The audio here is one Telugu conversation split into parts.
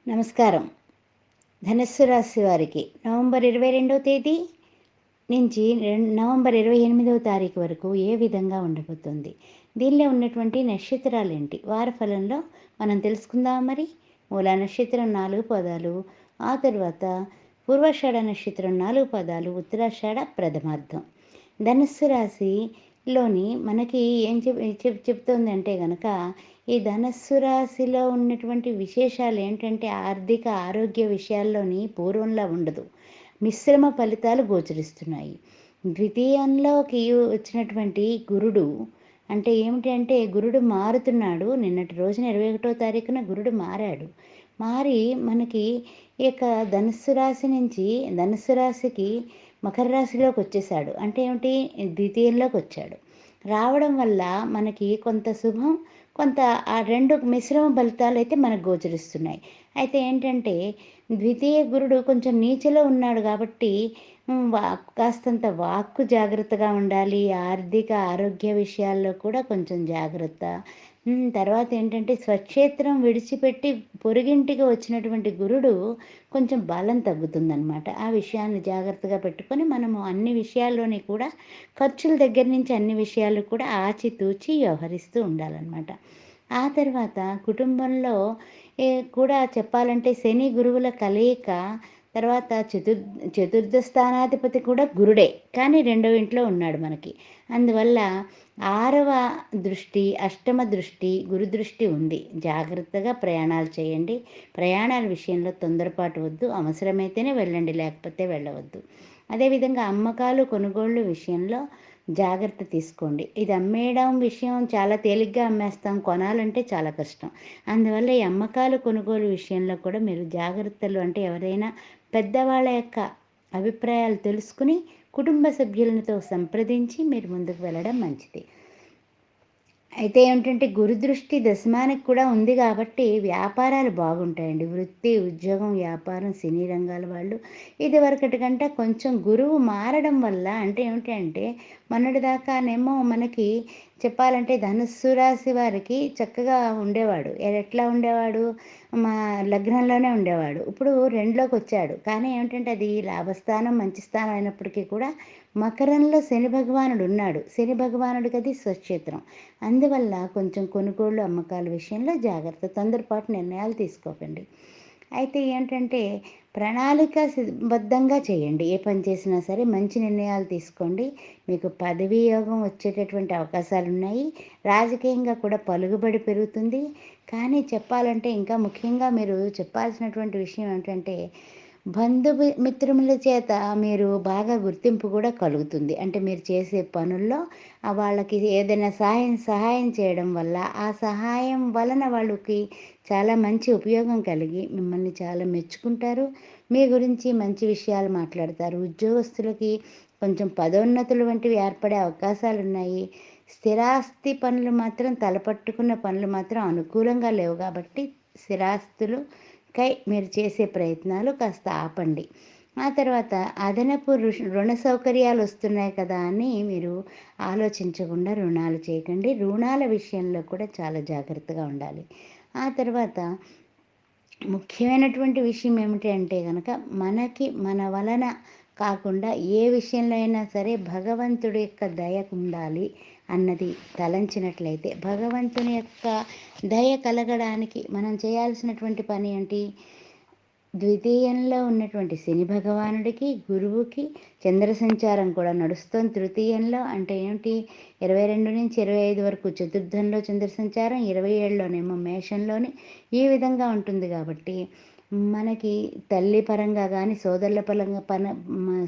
నమస్కారం. ధనుస్సు రాశి వారికి నవంబర్ 22వ తేదీ నుంచి నవంబర్ 28వ తారీఖు వరకు ఏ విధంగా ఉండబోతుంది? దీనిలో ఉన్నటువంటి నక్షత్రాలేంటి? వార ఫలంలో మనం తెలుసుకుందామా మరి? మూలా నక్షత్రం 4 పదాలు, ఆ తర్వాత పూర్వాషాఢ నక్షత్రం 4 పదాలు, ఉత్తరాషాఢ ప్రథమార్థం. ధనుస్సు రాశిలోని మనకి ఏం చెప్తోందంటే గనక, ఈ ధనస్సు రాశిలో ఉన్నటువంటి విశేషాలు ఏంటంటే, ఆర్థిక ఆరోగ్య విషయాల్లోని పూర్వంలా ఉండదు. మిశ్రమ ఫలితాలు గోచరిస్తున్నాయి. ద్వితీయంలోకి వచ్చినటువంటి గురుడు అంటే ఏమిటి అంటే, గురుడు మారుతున్నాడు. నిన్నటి రోజున 21వ తారీఖున గురుడు మారాడు. మారి మనకి ఈ యొక్క ధనుస్సు రాశి నుంచి ధనుస్సు రాశికి మకర రాశిలోకి వచ్చేసాడు. అంటే ఏమిటి? ద్వితీయంలోకి వచ్చాడు. రావడం వల్ల మనకి కొంత శుభం, కొంత ఆ 2 మిశ్రమ ఫలితాలైతే మనకు గోచరిస్తున్నాయి. అయితే ఏంటంటే, ద్వితీయ గురుడు కొంచెం నీచలో ఉన్నాడు కాబట్టి కాస్తంత వాక్కు జాగ్రత్తగా ఉండాలి. ఆర్థిక ఆరోగ్య విషయాల్లో కూడా కొంచెం జాగ్రత్త. తర్వాత ఏంటంటే, స్వక్షేత్రం విడిచిపెట్టి పొరుగింటికి వచ్చినటువంటి గురుడు కొంచెం బలం తగ్గుతుందనమాట. ఆ విషయాన్ని జాగ్రత్తగా పెట్టుకొని మనము అన్ని విషయాల్లోని కూడా ఖర్చుల దగ్గర నుంచి అన్ని విషయాలు కూడా ఆచితూచి వ్యవహరిస్తూ ఉండాలనమాట. ఆ తర్వాత కుటుంబంలో కూడా చెప్పాలంటే శని, గురువుల కలయిక. తర్వాత చతుర్థ స్థానాధిపతి కూడా గురుడే. కానీ రెండో ఇంట్లో ఉన్నాడు మనకి. అందువల్ల 6వ దృష్టి, అష్టమ దృష్టి, గురు దృష్టి ఉంది. జాగ్రత్తగా ప్రయాణాలు చేయండి. ప్రయాణాల విషయంలో తొందరపాటు వద్దు. అవసరమైతేనే వెళ్ళండి, లేకపోతే వెళ్ళవద్దు. అదేవిధంగా అమ్మకాలు, కొనుగోళ్ళు విషయంలో జాగ్రత్త తీసుకోండి. ఇది అమ్మేయడం విషయం చాలా తేలిగ్గా అమ్మేస్తాం. కొనాలంటే చాలా కష్టం. అందువల్ల ఈ అమ్మకాలు, కొనుగోలు విషయంలో కూడా మీరు జాగ్రత్తలు అంటే ఎవరైనా పెద్దవాళ్ళ యొక్క అభిప్రాయాలు తెలుసుకుని, కుటుంబ సభ్యులతో సంప్రదించి మీరు ముందుకు వెళ్ళడం మంచిది. అయితే ఏంటంటే, గురుదృష్టి దశమానికి కూడా ఉంది కాబట్టి వ్యాపారాలు బాగుంటాయండి. వృత్తి, ఉద్యోగం, వ్యాపారం, సినీ రంగాల వాళ్ళు ఇదివరకటి కంటే కొంచెం గురువు మారడం వల్ల అంటే ఏమిటంటే, మొన్నటిదాకానేమో మనకి చెప్పాలంటే ధనుస్సు రాశి వారికి చక్కగా ఉండేవాడు. ఎట్లా ఉండేవాడు? మా లగ్నంలోనే ఉండేవాడు. ఇప్పుడు 2లోకి వచ్చాడు. కానీ ఏమిటంటే, అది లాభస్థానం, మంచి స్థానం అయినప్పటికీ కూడా మకరంలో శని భగవానుడు ఉన్నాడు. శని భగవానుడికి అది స్వక్షేత్రం. అందువల్ల కొంచెం కొనుగోళ్ళు, అమ్మకాల విషయంలో జాగ్రత్త. తొందరపాటు నిర్ణయాలు తీసుకోకండి. అయితే ఏంటంటే, ప్రణాళిక బద్ధంగా చేయండి. ఏ పని చేసినా సరే మంచి నిర్ణయాలు తీసుకోండి. మీకు పదవీ యోగం వచ్చేటటువంటి అవకాశాలున్నాయి. రాజకీయంగా కూడా పలుకుబడి పెరుగుతుంది. కానీ చెప్పాలంటే ఇంకా ముఖ్యంగా మీరు చెప్పాల్సినటువంటి విషయం ఏంటంటే, మిత్రముల చేత మీరు బాగా గుర్తింపు కూడా కలుగుతుంది. అంటే మీరు చేసే పనుల్లో వాళ్ళకి ఏదైనా సహాయం చేయడం వల్ల, ఆ సహాయం వలన వాళ్ళకి చాలా మంచి ఉపయోగం కలిగి మిమ్మల్ని చాలా మెచ్చుకుంటారు. మీ గురించి మంచి విషయాలు మాట్లాడతారు. ఉద్యోగస్తులకి కొంచెం పదోన్నతులు వంటివి ఏర్పడే అవకాశాలున్నాయి. స్థిరాస్తి పనులు మాత్రం తలపట్టుకున్న పనులు మాత్రం అనుకూలంగా లేవు కాబట్టి మీరు చేసే ప్రయత్నాలు కాస్త ఆపండి. ఆ తర్వాత అదనపు రుణ సౌకర్యాలు వస్తున్నాయి కదా అని మీరు ఆలోచించకుండా రుణాలు చేయకండి. రుణాల విషయంలో కూడా చాలా జాగ్రత్తగా ఉండాలి. ఆ తర్వాత ముఖ్యమైనటువంటి విషయం ఏమిటి అంటే గనక, మనకి మన వలన కాకుండా ఏ విషయంలో అయినా సరే భగవంతుడి యొక్క దయ ఉండాలి అన్నది తలంచినట్లయితే, భగవంతుని యొక్క దయ కలగడానికి మనం చేయాల్సినటువంటి పని ఏంటి? ద్వితీయంలో ఉన్నటువంటి శని భగవానుడికి, గురువుకి చంద్ర సంచారం కూడా నడుస్తోంది తృతీయంలో. అంటే ఏమిటి? 22-25 వరకు చతుర్థంలో చంద్ర సంచారం, 27లోనేమో మేషంలోని ఈ విధంగా ఉంటుంది కాబట్టి, మనకి తల్లి పరంగా కానీ,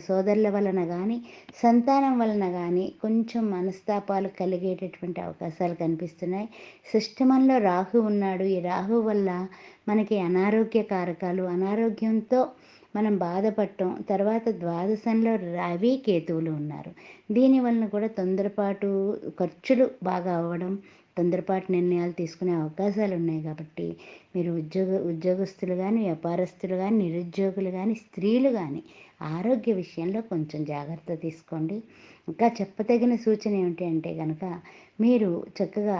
సోదరుల వలన కానీ, సంతానం వలన కానీ కొంచెం మనస్తాపాలు కలిగేటటువంటి అవకాశాలు కనిపిస్తున్నాయి. షష్టమంలో రాహు ఉన్నాడు. ఈ రాహు వల్ల మనకి అనారోగ్య కారకాలు, అనారోగ్యంతో మనం బాధపడటం, తర్వాత ద్వాదశంలో రవి, కేతువులు ఉన్నారు. దీనివలన కూడా తొందరపాటు ఖర్చులు బాగా అవ్వడం, తొందరపాటు నిర్ణయాలు తీసుకునే అవకాశాలు ఉన్నాయి కాబట్టి, మీరు ఉద్యోగస్తులు కానీ, వ్యాపారస్తులు కానీ, నిరుద్యోగులు కానీ, స్త్రీలు కానీ ఆరోగ్య విషయంలో కొంచెం జాగ్రత్త తీసుకోండి. ఇంకా చెప్పదగిన సూచన ఏమిటి అంటే గనక, మీరు చక్కగా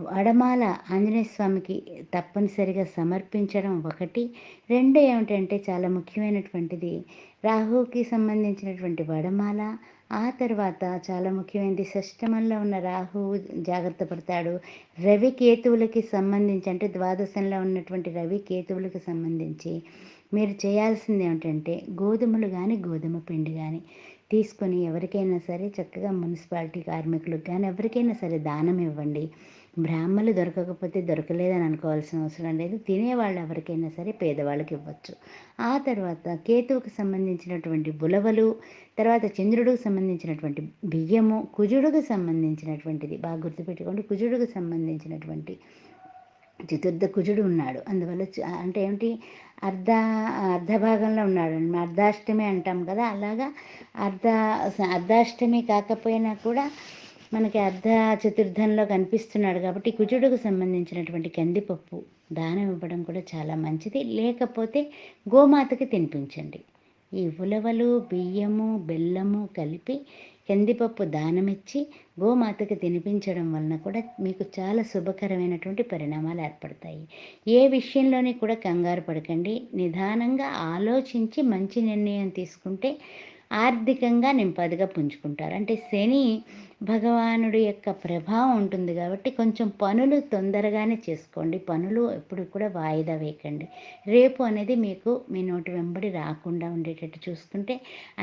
వడమాల ఆంజనేయ స్వామికి తప్పనిసరిగా సమర్పించడం ఒకటి. 2 ఏమిటంటే చాలా ముఖ్యమైనటువంటిది రాహువుకి సంబంధించినటువంటి వడమాల. ఆ తర్వాత చాలా ముఖ్యమైనది షష్టమంలో ఉన్న రాహువు జాగ్రత్త పడతాడు. రవి కేతువులకి సంబంధించి అంటే ద్వాదశంలో ఉన్నటువంటి రవి కేతువులకి సంబంధించి మీరు చేయాల్సింది ఏమిటంటే గోధుమలు గానీ, గోధుమ పిండి గానీ తీసుకొని ఎవరికైనా సరే చక్కగా మున్సిపాలిటీ కార్మికులకు గానీ ఎవరికైనా సరే దానం ఇవ్వండి. బ్రాహ్మణులు దొరకకపోతే దొరకలేదని అనుకోవాల్సిన అవసరం లేదు. తినేవాళ్ళు ఎవరికైనా సరే పేదవాళ్ళకి ఇవ్వచ్చు. ఆ తర్వాత కేతువుకి సంబంధించినటువంటి బులవలు, తర్వాత చంద్రుడికి సంబంధించినటువంటి బియ్యము, కుజుడికి సంబంధించినటువంటిది బాగా గుర్తుపెట్టుకోండి. కుజుడికి సంబంధించినటువంటి చతుర్థ కుజుడు ఉన్నాడు. అందువల్ల అంటే ఏమిటి అర్ధ అర్ధ భాగంలో ఉన్నాడు. అర్ధాష్టమి అంటాం కదా! అలాగా అర్ధ అర్ధాష్టమి కాకపోయినా కూడా మనకి అర్ధ చతుర్థంలో కనిపిస్తున్నాడు కాబట్టి కుజుడుకు సంబంధించినటువంటి కందిపప్పు దానం ఇవ్వడం కూడా చాలా మంచిది. లేకపోతే గోమాతకి తినిపించండి. ఈ ఉలవలు, బియ్యము, బెల్లము కలిపి కందిపప్పు దానమిచ్చి గోమాతకి తినిపించడం వలన కూడా మీకు చాలా శుభకరమైనటువంటి పరిణామాలు ఏర్పడతాయి. ఏ విషయంలోని కూడా కంగారు పడకండి. నిదానంగా ఆలోచించి మంచి నిర్ణయం తీసుకుంటే ఆర్థికంగా నింపాదిగా పుంజుకుంటారు. అంటే శని భగవానుడి యొక్క ప్రభావం ఉంటుంది కాబట్టి కొంచెం పనులు తొందరగానే చేసుకోండి. పనులు ఎప్పుడు కూడా వాయిదా వేయకండి. రేపు అనేది మీకు మీ నోటి వెంబడి రాకుండా ఉండేటట్టు చూసుకుంటే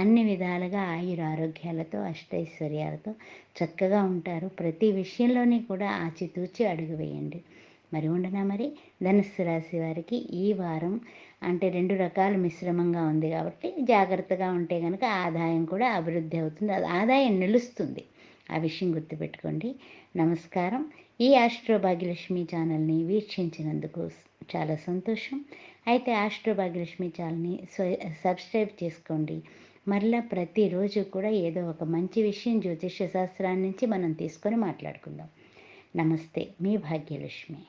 అన్ని విధాలుగా ఆయురారోగ్యాలతో అష్టైశ్వర్యాలతో చక్కగా ఉంటారు. ప్రతి విషయంలోని కూడా ఆచితూచి అడుగు వేయండి. మరి ఉండనా మరి ధనుస్సు రాశి వారికి ఈ వారం అంటే 2 రకాల మిశ్రమంగా ఉంది కాబట్టి జాగ్రత్తగా ఉంటే గనక ఆదాయం కూడా అభివృద్ధి అవుతుంది. ఆదాయం నిలుస్తుంది. ఆ విషయం గుర్తుపెట్టుకోండి. నమస్కారం. ఈ ఆస్ట్రో భాగ్యలక్ష్మి ఛానల్ని వీక్షించినందుకు చాలా సంతోషం. అయితే ఆస్ట్రో భాగ్యలక్ష్మి ఛానల్ని సబ్స్క్రైబ్ చేసుకోండి. మరలా ప్రతిరోజు కూడా ఏదో ఒక మంచి విషయం జ్యోతిష్య శాస్త్రాన్ని నుంచి మనం తీసుకొని మాట్లాడుకుందాం. నమస్తే, మీ భాగ్యలక్ష్మి.